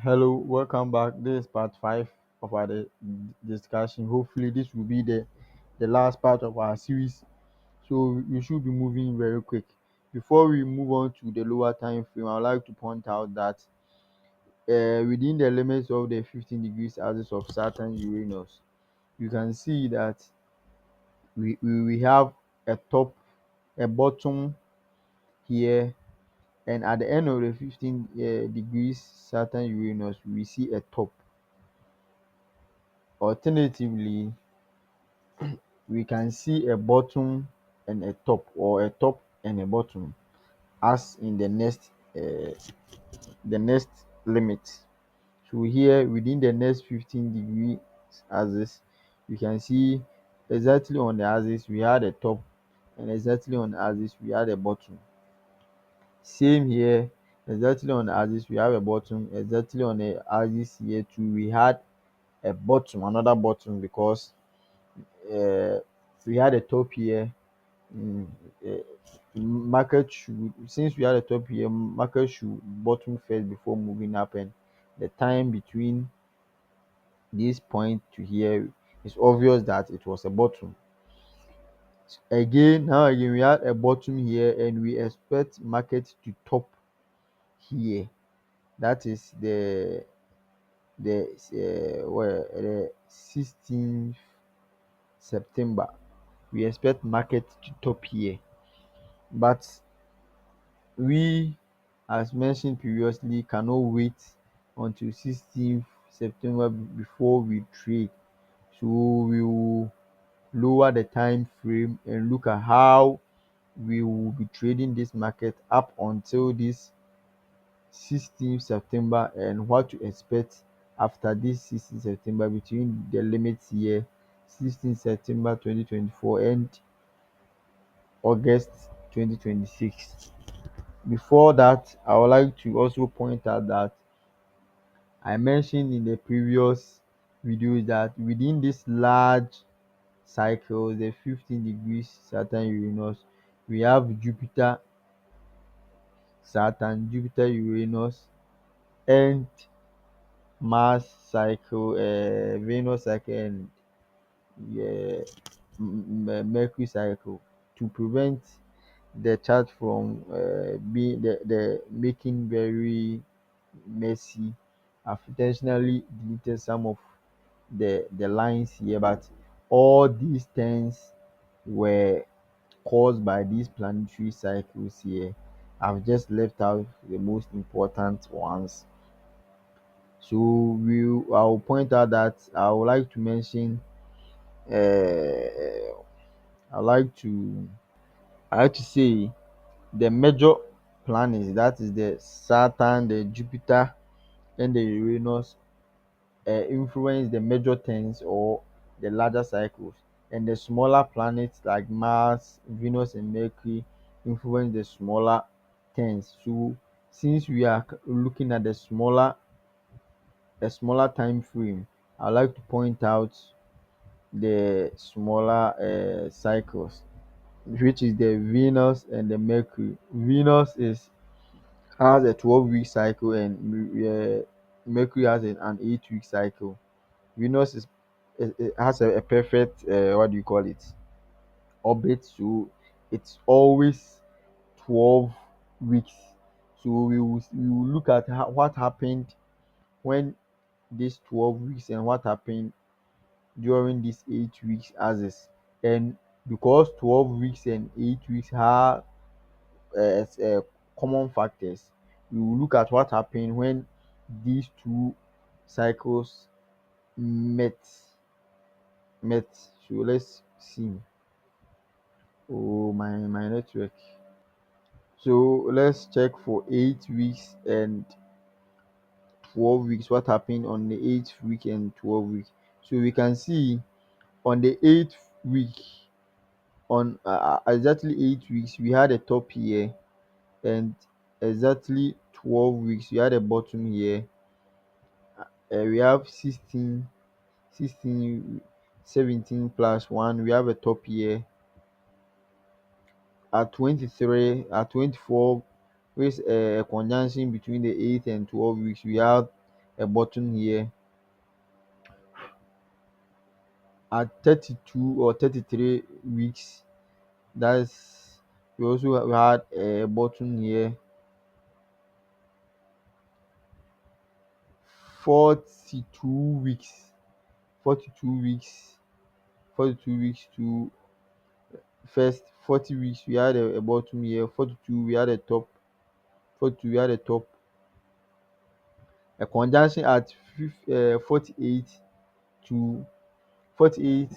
Hello, welcome back. This is part five of our discussion. Hopefully, this will be the last part of our series. So we should be moving very quick. Before we move on to the lower time frame, I would like to point out that within the limits of the 15 degrees axis of Saturn Uranus, you can see that we have a top, a bottom here, and at the end of the 15 degrees Saturn Uranus, we see a top. Alternatively, we can see a bottom and a top, or a top and a bottom, as in the next limit. So here within the next 15 degrees axis, you can see exactly on the axis we had a top, and exactly on the axis we had a bottom. Same here, exactly on the axis we have a bottom, exactly on the axis here too we had a bottom, another bottom, because uh, we had a top here. Mm, eh, Market should, since we are the top here, market should bottom first before moving up, and the time between this point to here is obvious that it was a bottom. Now again we had a bottom here, and we expect market to top here. That is the 16th September. We expect market to top here, but we, as mentioned previously, cannot wait until 16th September before we trade. So we will lower the time frame and look at how we will be trading this market up until this 16th September, and what to expect after this 16th September between the limits here, 16th September 2024 and August 2026. Before that, I would like to also point out that I mentioned in the previous video that within this large cycle, the 15 degrees Saturn Uranus, we have Jupiter, Saturn, Jupiter, Uranus, and Mars cycle, Venus cycle, and yeah, Mercury cycle, to prevent the chart from being the making very messy. I've intentionally deleted some of the lines here, but all these things were caused by these planetary cycles here. I've just left out the most important ones. So I'll point out that I would like to mention I like to I like to say the major planets, that is the Saturn, the Jupiter, and the Uranus, influence the major things or the larger cycles, and the smaller planets like Mars, Venus, and Mercury influence the smaller things. So since we are looking at a smaller time frame, I like to point out the smaller cycles, which is the Venus and the Mercury. Venus is has a 12-week cycle, and Mercury has an 8-week cycle. Venus it has a perfect what do you call it, orbit, so it's always 12 weeks. So we will look at what happened when this 12 weeks, and what happened during this 8 weeks axis. And because 12 weeks and 8 weeks have common factors, we will look at what happened when these two cycles met met. So let's see. Oh, my network. So let's check for 8 weeks and 12 weeks, what happened on the 8th week and 12 weeks. So we can see on the 8th week, on exactly 8 weeks, we had a top here, and exactly 12 weeks we had a bottom here. We have 16, 17 plus 1, we have a top here. At 23, at 24, with a conjunction between the 8th and 12 weeks, we have a bottom here at 32 or 33 weeks. That's we also had a bottom here 42 weeks, 42 weeks, 42 weeks to first 40 weeks. We had a bottom here 42. We had a top 42. We had a top a conjunction at 48 to 48.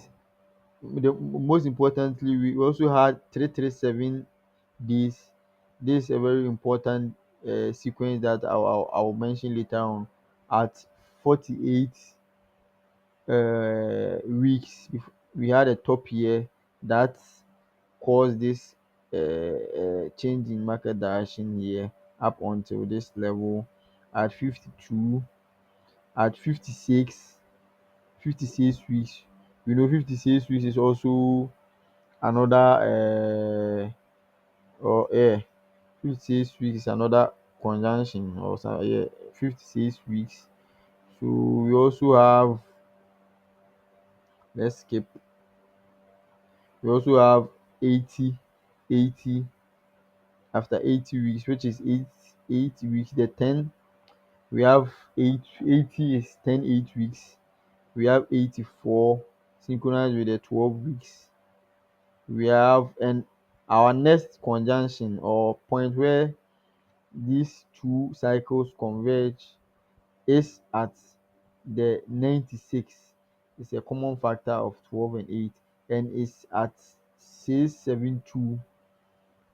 Most importantly, we also had 337 days. This is a very important sequence that I'll mention later on. At 48 weeks, we had a top here that caused this change in market direction here up until this level at 52, at 56, 56 weeks. We know 56 weeks is also another or yeah, 56 weeks is another conjunction or so, yeah, 56 weeks. So we also have, let's skip, we also have 80, 80 after 80 weeks, which is 8 weeks. The 10 we have 80 is 10 8 weeks. We have 84 synchronized with the 12 weeks. We have, and our next conjunction or point where these two cycles converge is at the 96. It's a common factor of 12 and 8, and it's at 672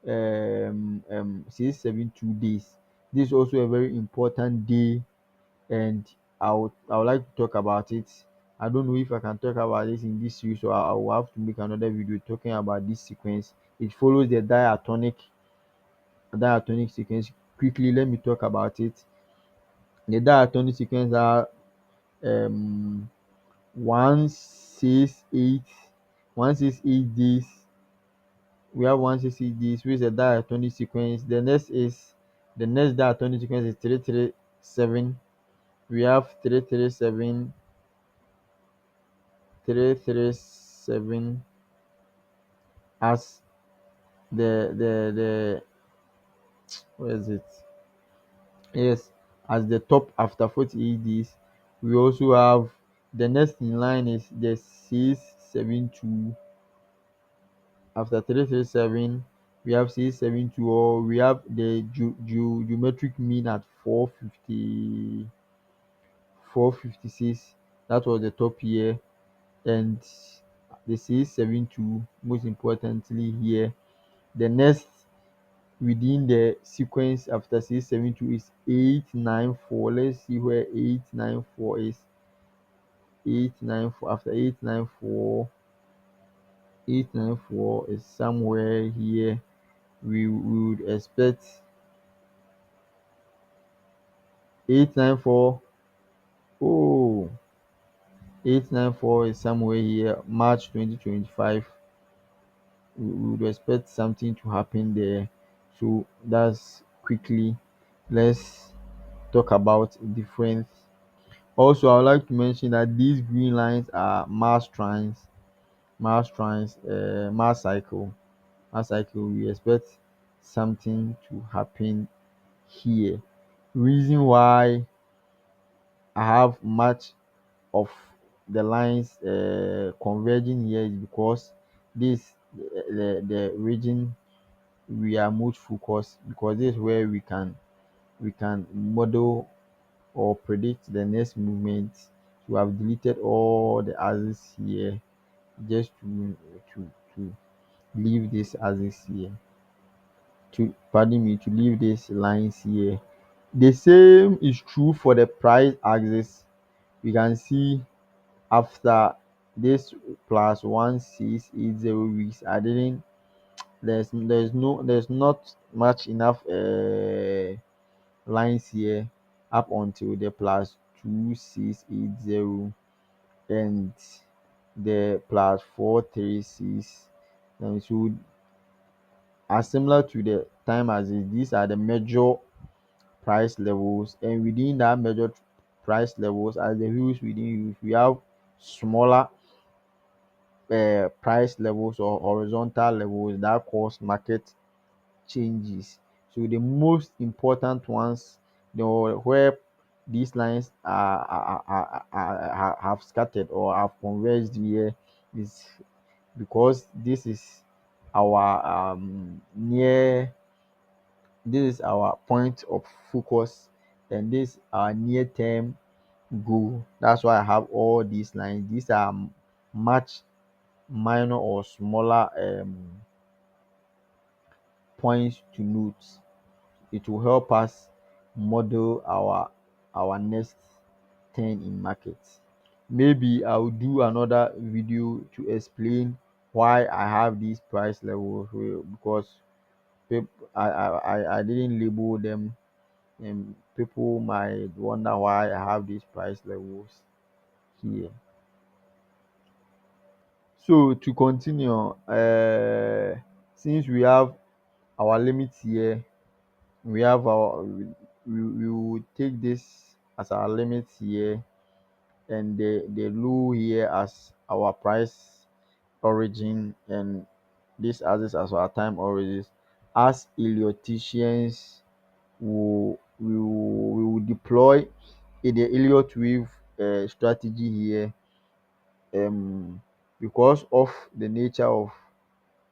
672 days. This is also a very important day, and I would like to talk about it. I don't know if I can talk about this in this series, so I will have to make another video talking about this sequence. It follows the diatonic sequence. Quickly, let me talk about it. The diatonic sequence are um 168 168 days. We have 168 days, which is a diatonic sequence. The next diatonic sequence is 337. We have 337, 337 as the where is it? Yes, as the top after 48 days. We also have the next in line is the 672. After 337, we have 672, or we have the geometric mean at 450, 456. That was the top here, and the 672, most importantly here. The next within the sequence after 672 is 894. Let's see where 894 is. 894, after 894, 894 is somewhere here. We would expect 894. Oh, 894 is somewhere here. March 2025. We would expect something to happen there. So that's quickly. Let's talk about different. Also, I would like to mention that these green lines are Mars cycle. Mars cycle, we expect something to happen here. Reason why I have much of the lines converging here is because this the region we are most focused, because this is where we can model or predict the next movement. So I've deleted all the axes here just to leave this axis here, to pardon me, to leave these lines here. The same is true for the price axis. We can see after this plus 1680 weeks, I didn't there's not much enough lines here up until the plus 2680 and the plus 436. And so are similar to the time as these are the major price levels, and within that major price levels as the views within use. We have smaller price levels or horizontal levels that cause market changes. So the most important ones, where these lines have scattered or have converged here, is because this is our this is our point of focus, and this our near term goal. That's why I have all these lines. These are much minor or smaller points to note. It will help us model our next turn in market. Maybe I'll do another video to explain why I have these price levels, because I didn't label them, and people might wonder why I have these price levels here. So to continue, since we have our limits here, we have our we will take this as our limit here, and the low here as our price origin, and this as our time origins. As Ellioticians, we will deploy the Elliott wave strategy here, um because of the nature of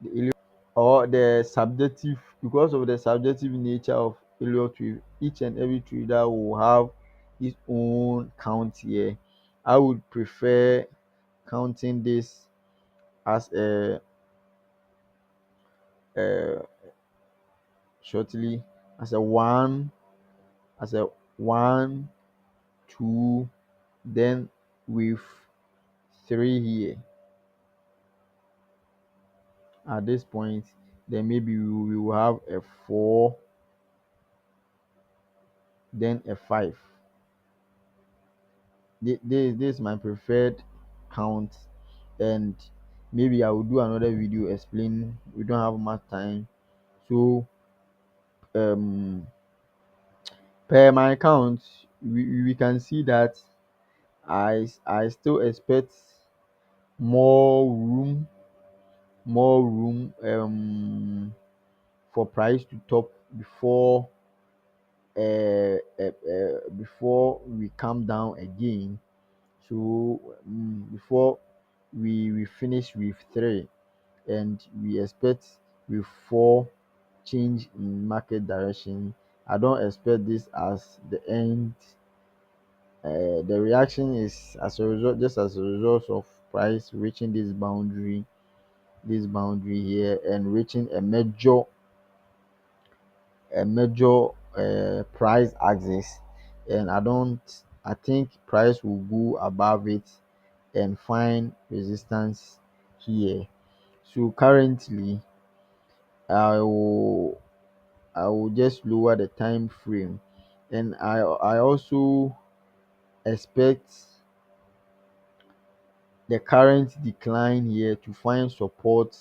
the Elliott, or the subjective because of the subjective nature of Elliott wave. Each and every trader will have his own count here. I would prefer counting this as a shortly as a one, as a one, two, then with three here at this point. Then maybe we will have a four, then a five. This is my preferred count, and maybe I will do another video explaining. We don't have much time, so um per my count, we can see that I still expect more room, for price to top before we come down again. So before we finish with three, and we expect with four change in market direction. I don't expect this as the end. The reaction is as a result, just as a result of price reaching this boundary here, and reaching a major price axis, and I think price will go above it and find resistance here. So currently I will I will just lower the time frame, and I also expect the current decline here to find support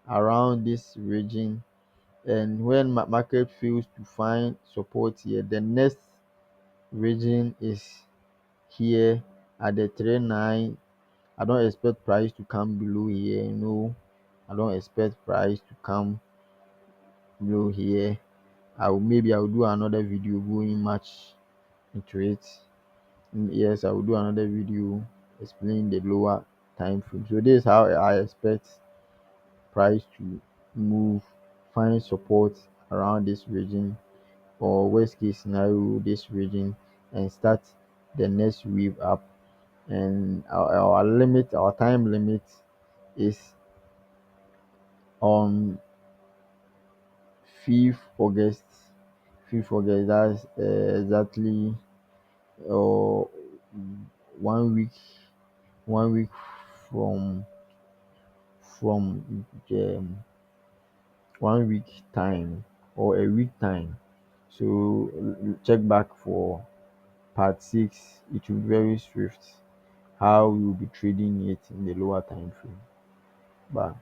around this region. And when market fails to find support here, the next region is here at the 39. I don't expect price to come below here. No, I don't expect price to come below here. I'll do another video going much into it. Yes, I will do another video explaining the lower time frame. So this is how I expect price to move, find support around this region, or worst case scenario this region, and start the next wave up. And our time limit is on 5th August. 5th August, that's exactly uh, 1 week, 1 week from the 1 week time, or a week time. So check back for part 6. It will be very swift how we will be trading it in the lower time frame. Bye.